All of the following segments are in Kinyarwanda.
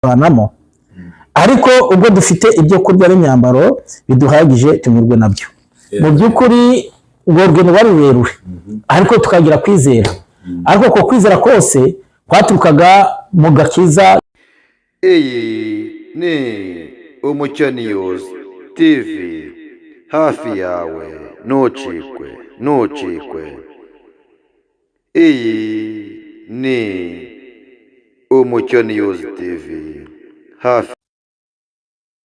banamo ariko ubwo dufite ibyo kurya n'imyambaro biduhagije tunyurwe nabyo mu by'ukuri ubwo rugendo bari rurerure ariko tukagira kwizera ariko ko kwizera kose kwaturukaga mu gakiza. Iyi ni Umucyo News TV, hafi yawe, ntucikwe. Iyi ni Umucyo News TV, hafi.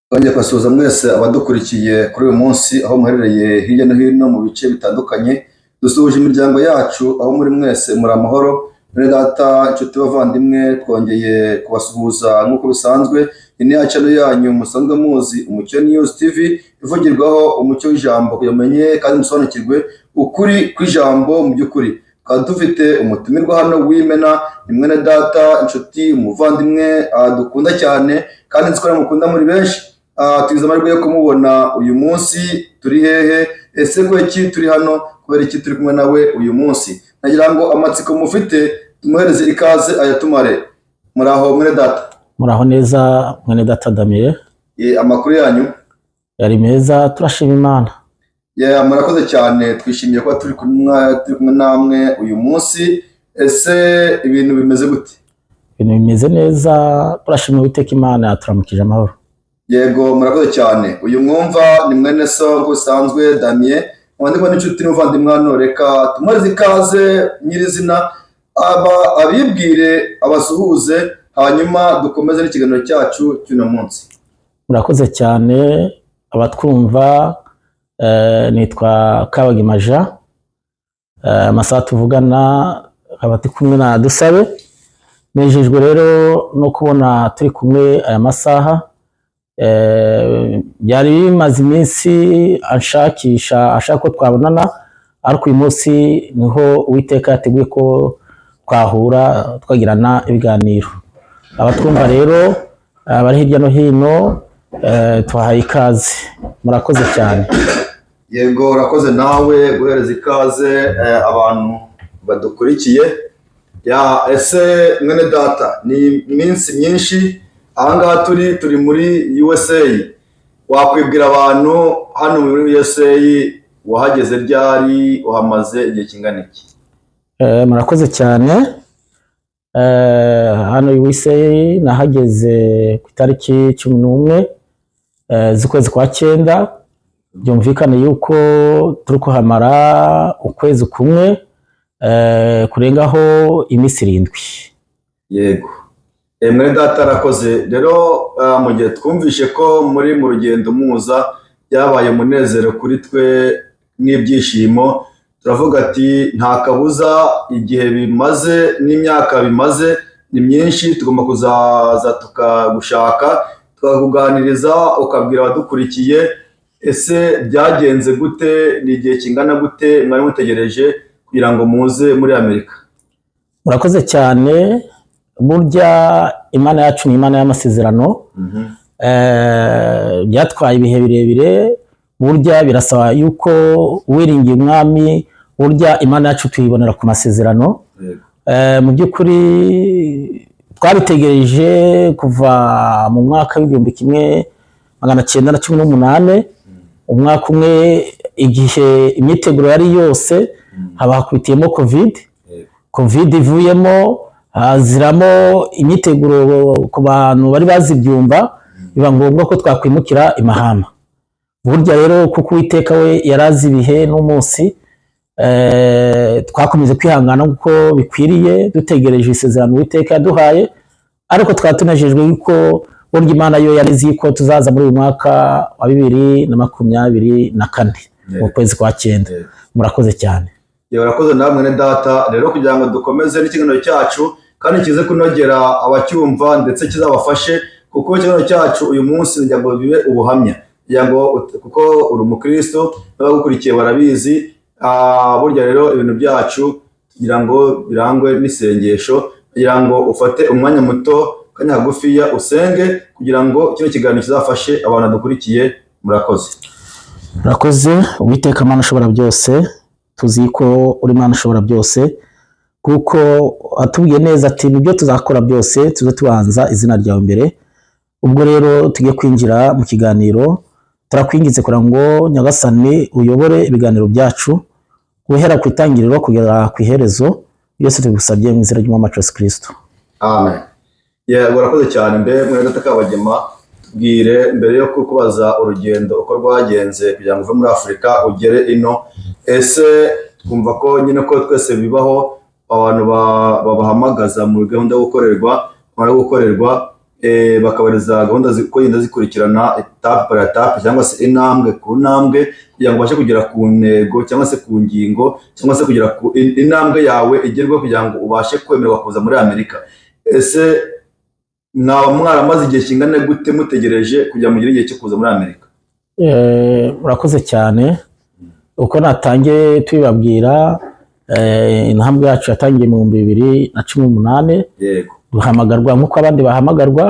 Twongeye kubasuhuza mwese abadukurikiye kuri uyu munsi aho muherereye hirya no hino mu bice bitandukanye. Dusuhuje imiryango yacu aho muri mwese muri amahoro. Bene data, inshuti bavandimwe, twongeye kubasuhuza nk'uko bisanzwe. Iyi ni channel yanyu musanzwe muzi, Umucyo News TV, ivugirwaho umucyo w'ijambo kuyomenye kandi musobanukirwe ukuri kw'ijambo mu by'ukuri. Kandi dufite umutumirwa hano w'Imena, ni mwene data, inshuti, umuvandimwe dukunda cyane kandi nzi ko mukunda muri benshi. Tugize amahirwe yo kumubona uyu munsi. Turi hehe? Ese gweki turi hano kubera iki turi kumwe nawe uyu munsi? Nagira ngo amatsiko mufite tumuhereze ikaze ayatumare. Muraho mwene data? Muraho neza mwene data Damire. Amakuru yanyu yari meza, turashima Imana. Murakoze cyane, twishimiye kuba turi kumwe namwe uyu munsi. Ese ibintu bimeze gute? Ibintu bimeze neza, turashima Uwiteka Imana yaturamukije amahoro. Yego, murakoze cyane. Uyu mwumva ni mwene so ngo usanzwe Damien, mwandikwa n'inshuti n'umuvandimwe hano. Reka tumuhereze ikaze nyirizina abibwire, abasuhuze, hanyuma dukomeze n'ikiganiro cyacu cy'uno munsi. Murakoze cyane abatwumva. Nitwa Kabagimaja. Amasaha tuvugana abati kumwe na Dusabe. Nejejwe rero no kubona turi kumwe aya masaha. Byari bimaze iminsi ashaka ko twabonana, ariko uyu munsi niho Uwiteka yateguye ko twahura twagirana ibiganiro. Abatwumva rero bari hirya no hino, tuhaye ikaze. Murakoze cyane. Yego, urakoze nawe guhereza ikaze abantu badukurikiye. Ese mwene data, ni iminsi myinshi ahangaha turi muri USA. Wakwibwira abantu hano muri USA wahageze ryari, uhamaze igihe kingana iki? Murakoze cyane. Hano USA nahageze ku itariki 11 z'ukwezi kwa 9. Byumvikane yuko turi kuhamara ukwezi kumwe kurengaho iminsi 7. Yego. Mwene data arakoze. Rero mu gihe twumvishe ko muri mu rugendo muza byabaye umunezero kuri twe n'ibyishimo, turavuga ati nta kabuza igihe bimaze n'imyaka bimaze ni myinshi, tugomba kuzaza tukagushaka tukakuganiriza ukabwira abadukurikiye. Ese byagenze gute? Ni igihe kingana gute mwari mutegereje kugira ngo muze muri Amerika? Murakoze cyane. Burya Imana yacu ni Imana y'amasezerano. Byatwaye ibihe birebire. Burya birasaba yuko wiringiye umwami. Burya Imana yacu tuyibonera ku masezerano. Mu by'ukuri twabitegereje kuva mu mwaka w'1918. Umwaka umwe igihe imyiteguro yari yose, haba hakubitiyemo covid ivuyemo, haziramo imyiteguro ku bantu bari bazibyumva, biba ngombwa ko twakwimukira i Mahama. Burya rero kuko Uwiteka we yarazi ibihe n'umunsi, twakomeze kwihangana uko bikwiriye dutegereje isezerano Uwiteka yaduhaye, ariko twatunejejwe yuko burya Imana yo yarizi ko tuzaza muri uyu mwaka wa 2024 mu kwezi kwa 9. Murakoze cyane. Urakoze nawe mwene data. Rero kugira ngo dukomeze n'ikiganiro cyacu kandi kize kunogera abacyumva ndetse kizabafashe, kuko ikiganiro cyacu uyu munsi ngira ngo bibe ubuhamya, kuko uri umukristo n'abagukurikiye barabizi. Burya rero ibintu byacu kugira ngo birangwe n'isengesho, kugira ngo ufate umwanya muto kanya hagufiya usenge kugira ngo kino kiganiro kizafashe abantu badukurikiye. Murakoze. Murakoze. Uwiteka Mana ushobora byose, tuzi ko uri Mana ushobora byose, kuko atubwiye neza ati nibyo tuzakora byose tuze tubanza izina ryawe imbere. ubwo rero tugiye kwinjira mu kiganiro turakwingize kugira ngo Nyagasani uyobore ibiganiro byacu guhera ku itangiriro kugera ku iherezo, byose tugusabye mu izina ry'Umwami Yesu Kristo. Amen. Urakoze cyane mbe mwene Data Kabagema, tubwire mbere yo kukubaza urugendo uko rwagenze kugira ngo uve muri Afurika ugere ino, ese twumva ko nyine ko twese bibaho abantu babahamagaza mu gahunda yo gukorerwa bakabareza gahunda zigenda zikurikirana etape par etape cyangwa se intambwe ku ntambwe kugira ngo bashe kugera ku ntego cyangwa se ku ngingo cyangwa se kugera ku intambwe yawe igerwaho kugira ngo ubashe kwemererwa kuza muri Amerika. Ese mwaba mwaramaze igihe kingana gute mutegereje kugira mugire igihe cyo kuza muri Amerika? Murakoze cyane. Uko natangiye tubibabwira, intambwe yacu yatangiye mu 2018. Yego. Duhamagarwa nk'uko abandi bahamagarwa,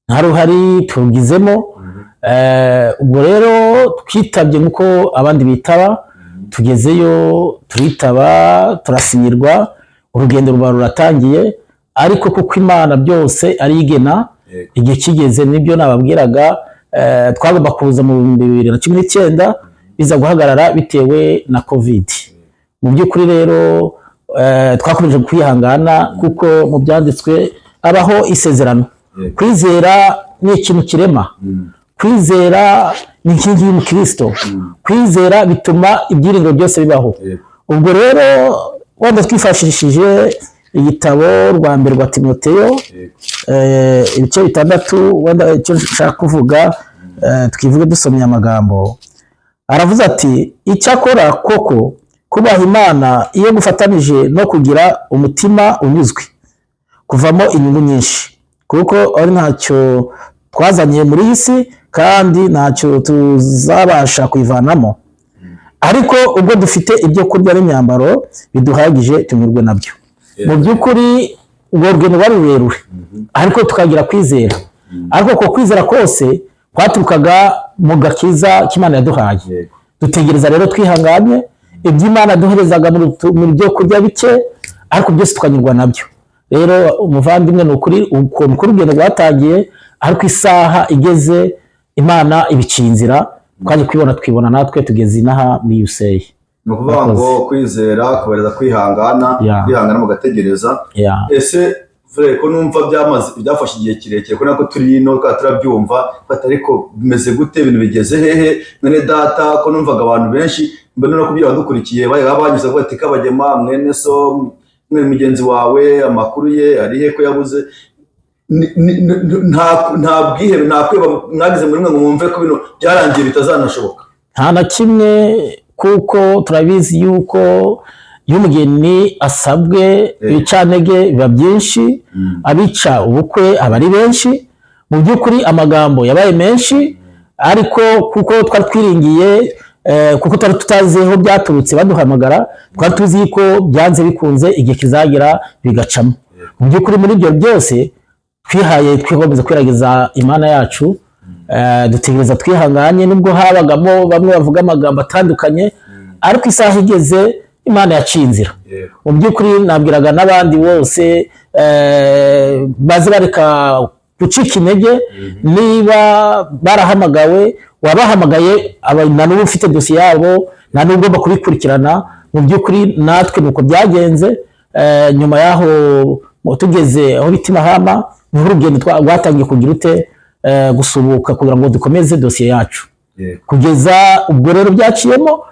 nta ruhari tugizemo. Ubwo rero twitabye nk'uko abandi bitaba, tugezeyo turitaba, turasinyirwa, urugendo ruba ruratangiye, ariko kuko Imana byose ari igena, igihe kigeze nibyo nababwiraga, twagomba kuza mu 2019 biza guhagarara bitewe na COVID. Mu by'ukuri rero twakomeje kwihangana kuko mu byanditswe abaho isezerano. Kwizera ni ikintu kirema, kwizera ni inkingi y'umukristo, kwizera bituma ibyiringiro byose bibaho. Ubwo rero wenda twifashishije igitabo rwa mbere rwa Timoteyo, ibice 6, wenda icyo nshaka kuvuga twivuge dusomye amagambo. Aravuze ati, icyakora koko kubaha Imana iyo gufatanije no kugira umutima unyuzwe kuvamo inyungu nyinshi, kuko ari ntacyo twazanye muri iyi si kandi ntacyo tuzabasha kuyivanamo, ariko ubwo dufite ibyo kurya n'imyambaro biduhagije tunyurwe nabyo. Mu by'ukuri urwo rugendo rwari rurerure, ariko tukagira kwizera, ariko ko kwizera kose kwaturukaga mu gakiza k'Imana yaduhaye. Dutegereza rero twihanganye iby'Imana duherezaga mu byo kurya bike, ariko byose tukanyurwa nabyo. Rero umuvandimwe ni ukuri uko urugendo rwatangiye, ariko isaha igeze Imana ibiciye inzira, twaje twibona natwe tugeze inaha muri USA. Ni ukuvuga ngo kwizera kubereza kwihangana mu gategereza. Ese frere ko numva byafashe igihe kirekire ko nako turi ino turabyumva, ariko bimeze gute, ibintu bigeze hehe mwene Data? Ko numvaga abantu benshi mbona no kubyo badukurikiye banyuze ngo ati Kabagema mwene so mwe mugenzi wawe amakuru ye ari he ko yabuze? Nta bwihebe nta kweba mwagize muri mwe ngo mwumve ko bino byarangiye bitazanashoboka? Nta na kimwe, kuko turabizi yuko iyo umugeni asabwe ibicantege biba byinshi, abica ubukwe aba ari benshi. Mu by'ukuri amagambo yabaye menshi, ariko kuko twari twiringiye, kuko twari tutazi aho byaturutse baduhamagara, twari tuzi ko byanze bikunze igihe kizagera bigacamo. Mu by'ukuri muri ibyo byose twikomeza kwiragiza Imana yacu, dutegereza twihanganye, nubwo habagamo bamwe bavuga amagambo atandukanye, ariko isaha igeze Imana yaciye inzira. Mu by'ukuri nabwiraga n'abandi bose baze bareka gucika intege, niba barahamagawe wabahamagaye na n'ubu ufite dosiye yabo na n'ubu ugomba kubikurikirana. Mu by'ukuri natwe nuko byagenze. Nyuma yaho tugeze aho bita Mahama, niho urugendo rwatangiye kugira gusubuka kugira ngo dukomeze dosiye yacu. Kugeza ubwo rero byaciyemo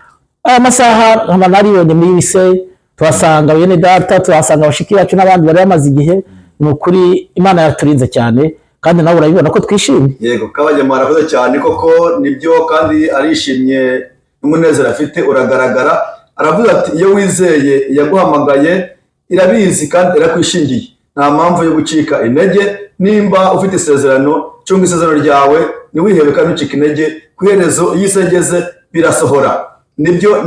amasaha naribonye muri USA, tuhasanga bene Data, tuhasanga abashiki bacu n'abandi bari bamaze igihe. Ni ukuri Imana yaturinze cyane, kandi nawe urabibona ko twishimye. Yego, Kabagema arakoze cyane koko, nibyo kandi arishimye, n'umunezero afite uragaragara. Aravuga ati iyo wizeye yaguhamagaye irabizi kandi irakwishingiye, nta mpamvu yo gucika intege. Nimba ufite isezerano, cunga isezerano ryawe, ntiwihebe kandi ucika intege, ku iherezo iyo isegeze birasohora. Nibyo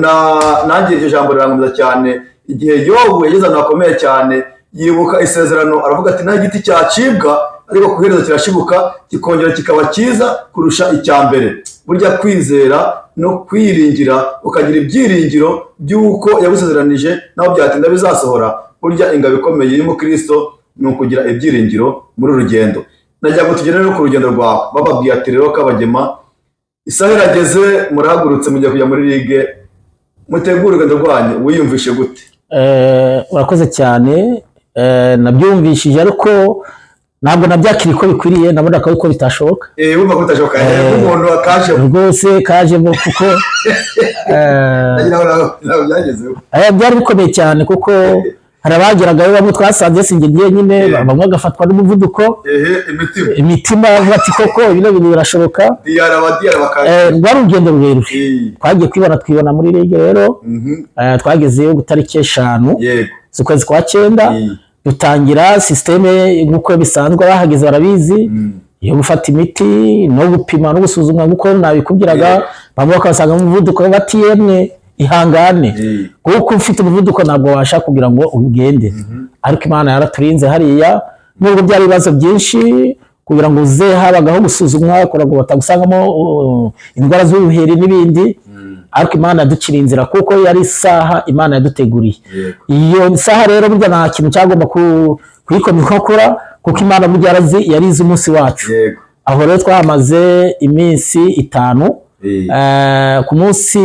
nanjye iryo jambo riranguza cyane. Igihe Yobu yageze ahantu hakomeye cyane, yibuka isezerano, aravuga ati nta giti cyacibwa ariko ku iherezo kirashibuka kikongera kikaba cyiza kurusha icya mbere. Burya kwizera no kwiringira, ukagira ibyiringiro by'uko yagusezeranije naho byatinda bizasohora. Burya ingabo ikomeye y'umukristo ni ukugira ibyiringiro muri urugendo. najya ngo tugere no ku rugendo rwawe. Bababwiye ati rero Kabagema, isaha irageze, murahagurutse mujya kujya muri ligue, mutegura urugendo rwanyu. Wiyumvishe gute? Urakoze cyane. Nabyumvishije ariko ntabwo nabyakiri ko bikwiriye, nabona ko bitashoboka. Wumva ko bitashoboka umuntu akaje rwose kajemo kuko byagezeho. Byari bikomeye cyane kuko hari abageragayo bamwe twasanze sinjye nyine, bamwe bagafatwa n'umuvuduko, imitima bati koko bino bintu birashoboka. Rwari urugendo rurerure, twagiye twibona muri ligue. Rero twagezeyo ku tariki 5 z'ukwezi kwa 9, dutangira systeme nk'uko bisanzwe, bahageze barabizi yo gufata imiti no gupima no gusuzumwa nk'uko nabikubwiraga. Bamwe bakasanga umuvuduko bati yemwe ihangane, kuko ufite umuvuduko ntabwo wabasha kugira ngo ugende. Ariko Imana yaraturinze hariya, nubwo byari ibibazo byinshi kugira ngo uze habagaho gusuzumwa kugira ngo batagusangamo indwara z'ubuheri n'ibindi. Ariko Imana yaducira inzira kuko yari isaha Imana yaduteguriye. Iyo saha rero burya nta kintu cyagomba kuyikoma inkokora, kuko Imana burya yarize umunsi wacu. Aho rero twahamaze iminsi 5. Ku munsi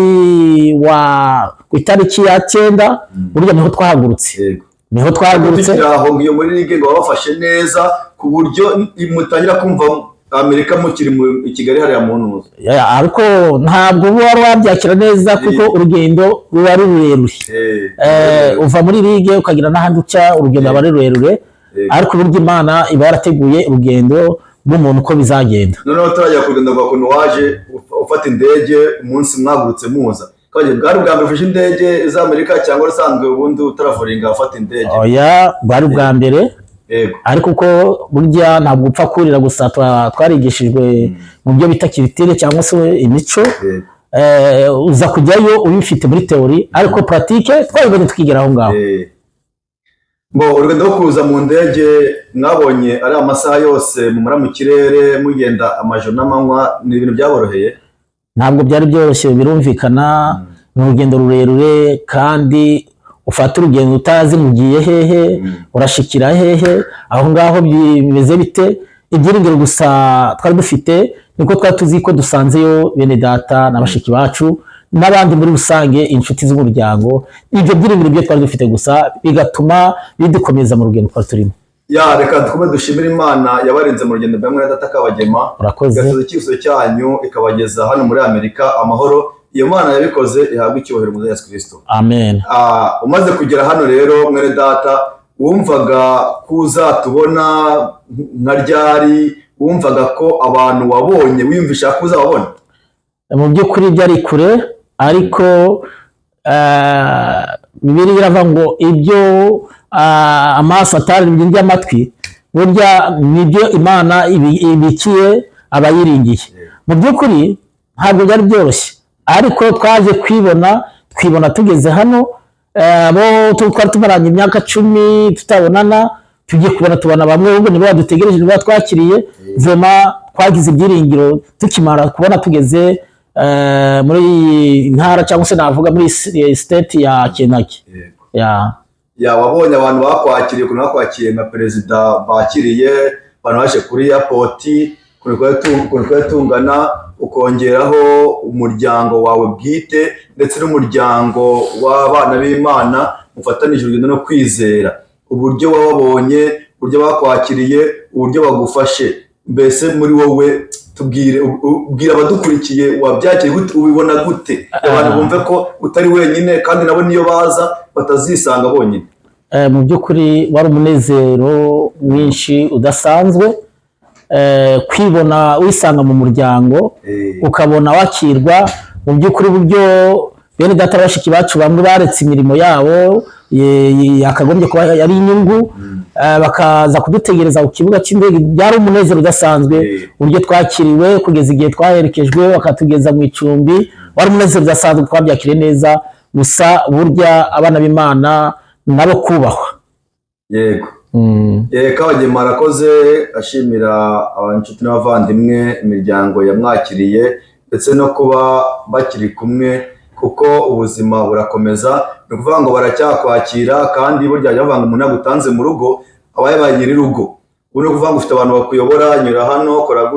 ku itariki ya 9 burya niho twahagurutse. Niho twahagurutse aho ngiyo muri ligue ngo babafashe neza ku buryo mutangira kumva Amerika mukiri mu Kigali hariya mu ntuza. Ariko ntabwo wari wabyakira neza kuko urugendo ruba rurerure. Uva muri ligue ukagira n'ahandi uca, urugendo aba rurerure. Ariko burya Imana iba yarateguye urugendo rw'umuntu uko bizagenda. Noneho turajya ku rugendo rwa kuntu waje ufata indege umunsi mwagurutse muza. Bwari ubwa mbere ufashe indege z'Amerika cyangwa usanzwe ubundi utaravuringa ufata indege? Oya, bwari ubwa mbere. Ariko uko burya ntabwo upfa kurira gusa, twarigishijwe mu byo bita kiritire cyangwa se imico. Uza kujyayo ubifite muri teori, ariko pratique twabibonye tukigera aho ngaho. Urugendo rwo kuza mu ndege mwabonye ari amasaha yose mumara mu kirere mugenda amajoro n'amanywa, ni ibintu byaboroheye? Ntabwo byari byoroshye, birumvikana. Ni urugendo rurerure kandi ufata urugendo utazi mugiye hehe, urashikira hehe, aho ngaho bimeze bite. Ibyiringiro gusa twari dufite niko twari tuzi ko dusanzeyo bene data n'abashiki bacu n'abandi muri rusange, inshuti z'umuryango. Ibyo byiringiro byo twari dufite gusa bigatuma bidukomeza mu rugendo twari turimo. Reka dukomeze dushimire Imana yabarinze mu rugendo bwa data Kabagema. Igasoza icyifuzo cyanyu ikabageza hano muri Amerika amahoro. Iyo Mana yabikoze ihabwa icyubahiro mu Yesu Kristo. Amen. Umaze kugera hano rero mwene data, wumvaga kuza tubona nka ryari? Wumvaga ko abantu wabonye wiyumvisha kuza wabona? Mu by'ukuri byari kure, ariko Bibiliya iravuga ngo ibyo amaso atarabye amatwi burya nibyo Imana ibikiye abayiringiye. Mu by'ukuri ntabwo byari byoroshye, ariko twaje twibona tugeze hano. Abo twari tumaranye imyaka 10 tutabonana, tugiye tubona bamwe ubwo nibo badutegereje, nibo twakiriye. Vema twagize ibyiringiro tukimara kubona tugeze muri ntara cyangwa se navuga muri state ya Kentucky. Wabonye abantu bakwakiriye, kuno bakwakiye nka perezida bakiriye, abantu baje kuri airport, kuno tungana, ukongeraho umuryango wawe bwite ndetse n'umuryango w'abana b'Imana mufatanije urugendo no kwizera. Uburyo wabonye, uburyo bakwakiriye, uburyo bagufashe, mbese muri wowe ubwira abadukurikiye wabyakiriye gute, ubibona gute? Abantu bumve ko utari wenyine kandi nabo niyo baza batazisanga bonyine. Mu by'ukuri wari umunezero mwinshi udasanzwe, kwibona wisanga mu muryango, ukabona wakirwa. Mu by'ukuri buryo bene data bashiki bacu bamwe baretse imirimo yabo yakagombye kuba yari inyungu, bakaza kudutegereza ku kibuga cy'indege. Byari umunezero udasanzwe uburyo twakiriwe kugeza igihe twaherekejwe bakatugeza mu icumbi. Wari umunezero udasanzwe, twabyakiriye neza. Gusa burya abana b'Imana nabo kubahwa. Yego. Kabagema arakoze, ashimira abanshuti n'abavandimwe, imiryango yamwakiriye ndetse no kuba bakiri kumwe, kuko ubuzima burakomeza. Ni ukuvuga ngo baracyakwakira, kandi burya bavuga ngo umuntu yagutanze mu rugo aba yabaye nyiri rugo. ubu ni ukuvuga ngo ufite abantu bakuyobora, nyura hano, kora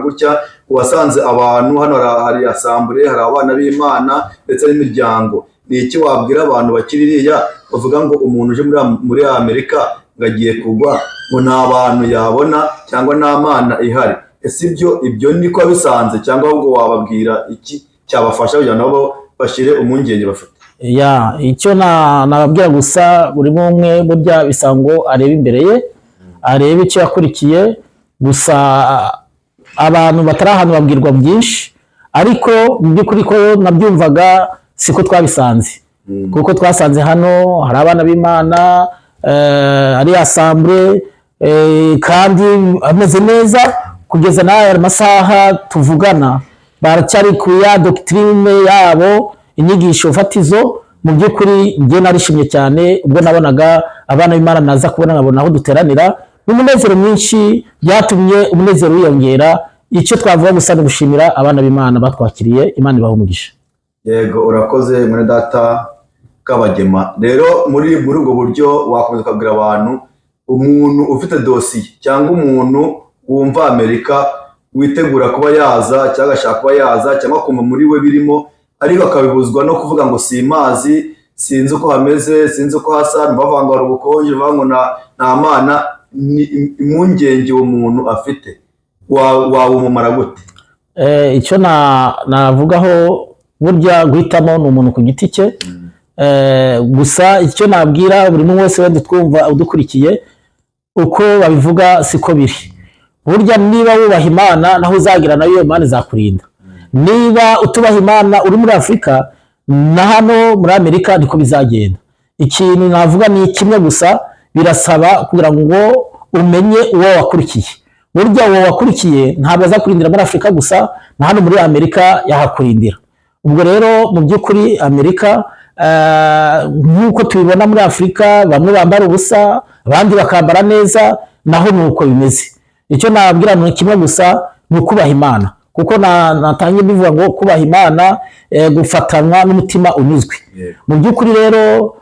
gutya, wasanze abantu hano, hari asambure, hari abana b'Imana ndetse n'imiryango. Ni iki wabwira abantu bakiririya bavuga ngo umuntu uje muri Amerika ngo agiye kugwa, ngo nta bantu yabona cyangwa nta mana ihari? Ese ibyo niko bisanze, cyangwa ahubwo wababwira iki cyabafasha kugira nabo bashire umungenge bafite? Icyo nababwira gusa, buri umwe burya bisango areba imbere ye, arebe icyo yakurikiye. Gusa abantu batari ahantu babwirwa byinshi, ariko mu by'ukuri ko nabyumvaga siko twabisanze, kuko twasanze hano hari abana b'Imana, ari asambure, kandi ameze neza kugeza n'aya masaha tuvugana, baracyari ku ya doctrine yabo, inyigisho fatizo. Mu by'ukuri njye narishimye cyane ubwo nabonaga abana b'Imana, naza kubona nkabona aho duteranira n'umunezero mwinshi, byatumye umunezero wiyongera. Icyo twavuga gusa ni gushimira abana b'Imana batwakiriye. Imana ibahe umugisha. Yego, urakoze mwene data Kabagema. Rero muri ubwo buryo wakomeza ukabwira abantu, umuntu ufite dosiye cyangwa umuntu wumva Amerika witegura kuba yaza cyangwa ashaka kuba yaza, cyangwa kumva muri we birimo, ariko akabibuzwa no kuvuga ngo simazi, sinzi uko hameze, sinzi uko hasa, bavuga ngo hari ubukonje, bavuga ngo nta mana, impungenge uwo muntu afite wawumumara gute? Icyo navugaho, burya guhitamo ni umuntu ku giti cye. Gusa icyo nabwira buri muntu wese wenda twumva udukurikiye, uko babivuga siko biri. Burya niba wubaha Imana, naho uzagira nayo Imana izakurinda. Niba utubaha Imana uri muri Afurika, na hano muri Amerika niko bizagenda. Ikintu navuga ni kimwe gusa, birasaba kugira ngo umenye uwo wakurikiye. Burya uwo wakurikiye ntabwo azakurindira muri Afurika gusa, na hano muri Amerika yahakurindira. Ubwo rero mu by'ukuri Amerika, nk'uko tubibona muri Afurika, bamwe bambara ubusa, abandi bakambara neza, naho nuko bimeze. Icyo nababwira ni kimwe gusa, ni ukubaha Imana, kuko natangiye bivuga ngo kubaha Imana gufatanwa n'umutima unyuzwe. Mu by'ukuri rero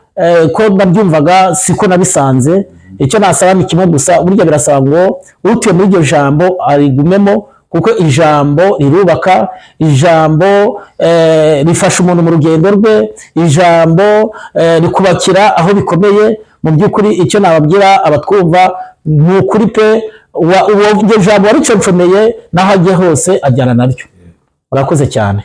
ko nabyumvaga siko nabisanze. Icyo nasaba ni kimwe gusa, burya birasaba ngo utuye muri iryo jambo arigumemo, kuko ijambo rirubaka, ijambo rifasha umuntu mu rugendo rwe, ijambo rikubakira aho bikomeye. Mu by'ukuri icyo nababwira abatwumva ni ukuri pe, iryo jambo wariconshomeye naho agiye hose ajyana naryo. Urakoze cyane.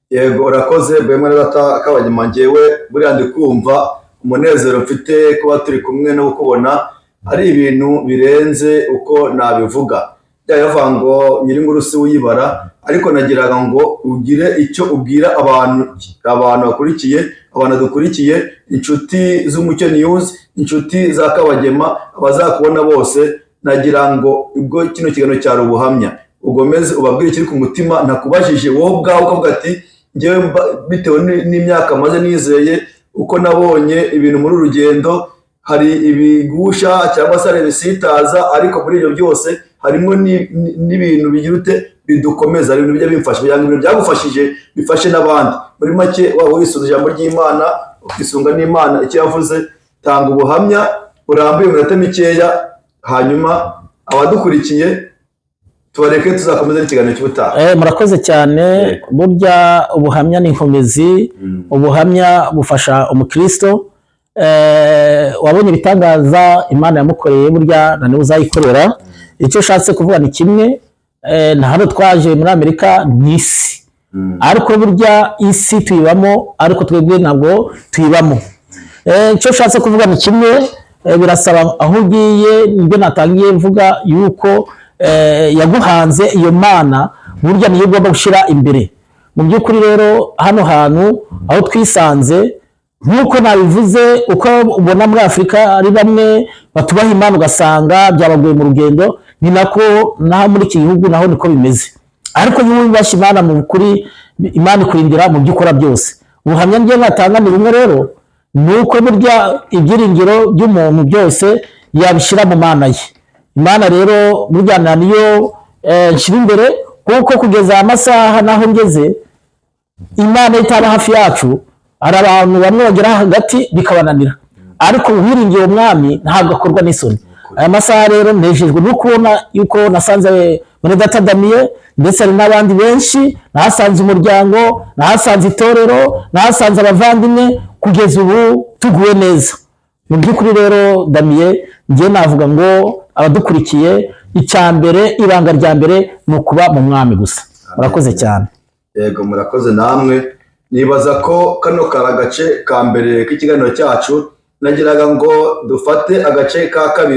Yego, urakoze bwemwe data Kabagema. Njyewe buriya ndi kumva umunezero mfite kuba turi kumwe no kukubona, ari ibintu birenze uko nabivuga. Yavuga ngo nyir'inkuru si uyibara, ariko nagiraga ngo ugire icyo ubwira abantu bakurikiye, abantu dukurikiye, inshuti z'Umucyo News, inshuti za Kabagema, abazakubona bose. Nagira ngo ubwo kino kiganiro cyari ubuhamya, ugomeze ubabwire ikiri ku mutima, nakubajije wowe ubwawe ukavuga ati njyewe bitewe n'imyaka maze nizeye, uko nabonye ibintu muri urugendo, hari ibigusha cyangwa se hari ibisitaza, ariko muri ibyo byose harimo n'ibintu bigira bidukomeza, ibintu bijya bimfasha, kugira ngo ibintu byagufashije bifashe n'abandi. Muri make waba wisunze ijambo ry'Imana, ukisunga n'Imana icyo yavuze. Tanga ubuhamya urambuye iminota mikeya, hanyuma abadukurikiye tubareke tuzakomeza n'ikiganiro cy'ubutaha. Murakoze cyane. Burya ubuhamya ni inkomezi, ubuhamya bufasha umukristo. Wabonye ibitangaza Imana yamukoreye, burya na niwe uzayikorera. Icyo ushatse kuvuga ni kimwe, na hano twaje muri Amerika ni isi, ariko burya isi tuyibamo, ariko twebwe ntabwo tuyibamo. Icyo ushatse kuvuga ni kimwe, birasaba aho ugiye. Nibyo natangiye mvuga yuko yaguhanze iyo Mana, burya niyo ugomba gushyira imbere. Mu by'ukuri rero hano hantu aho twisanze, nk'uko nabivuze, uko ubona muri Afurika ari bamwe batubaha Imana ugasanga byabagoye mu rugendo, ni nako naho muri iki gihugu naho niko bimeze. Ariko iyo wubashye Imana mu kuri, Imana ikurindira mu byo ukora byose. Ubuhamya njye natanga ni bumwe rero, ni uko burya ibyiringiro by'umuntu byose yabishyira mu Mana ye. Imana rero burya niyo nshyira imbere, kuko kugeza amasaha naho ngeze, Imana itaba hafi yacu, hari abantu bamwe bagera hagati bikabananira, ariko uwiringiye umwami ntabwo akorwa n'isoni. aya masaha rero nejejwe no kubona yuko nasanze muri data Damien ndetse hari n'abandi benshi, nahasanze umuryango, nahasanze itorero, nahasanze abavandimwe, kugeza ubu tuguwe neza. Mu by'ukuri rero Damien, njye navuga ngo abadukurikiye, icyambere, ibanga rya mbere ni ukuba mu mwami gusa. Murakoze cyane. Yego, murakoze namwe. Nibaza ko kano kari agace ka mbere k'ikiganiro cyacu, nagiraga ngo dufate agace ka kabiri.